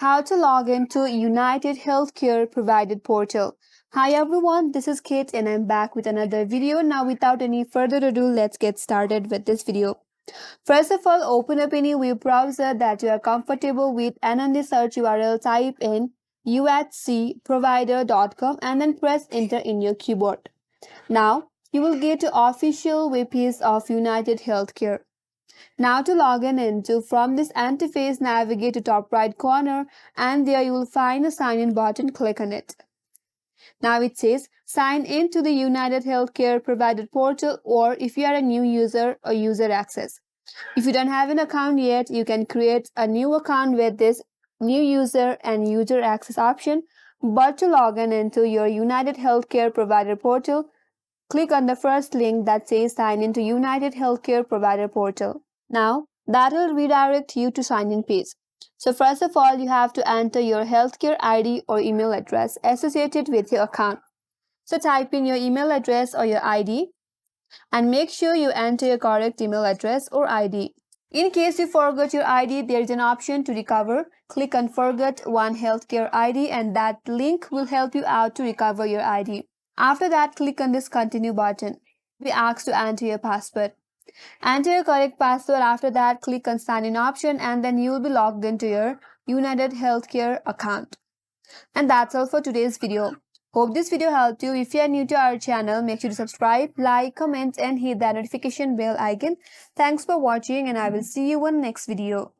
How to log into United Healthcare Provided Portal. Hi everyone, this is Kate and I'm back with another video. Now without any further ado, let's get started with this video. First of all, open up any web browser that you are comfortable with and on the search URL type in uhcprovider.com and then press enter in your keyboard. Now you will get to official web page of United Healthcare. Now to log in into from this interface, navigate to top right corner and there you will find a sign in button. Click on it. Now it says sign in to the United Healthcare Provided Portal, or if you are a new user or user access. If you don't have an account yet, you can create a new account with this new user and user access option. But to log in into your United Healthcare Provider Portal, click on the first link that says sign in to United Healthcare Provider Portal. Now, that will redirect you to sign in page. So first of all, you have to enter your healthcare ID or email address associated with your account. So type in your email address or your ID and make sure you enter your correct email address or ID. In case you forgot your ID, there is an option to recover. Click on Forgot One Healthcare ID and that link will help you out to recover your ID. After that, click on this Continue button. Be asked to enter your password. Enter your correct password. After that, click on Sign In option and then you will be logged into your United Healthcare account. And that's all for today's video. Hope this video helped you. If you are new to our channel, make sure to subscribe, like, comment and hit that notification bell icon. Thanks for watching and I will see you in the next video.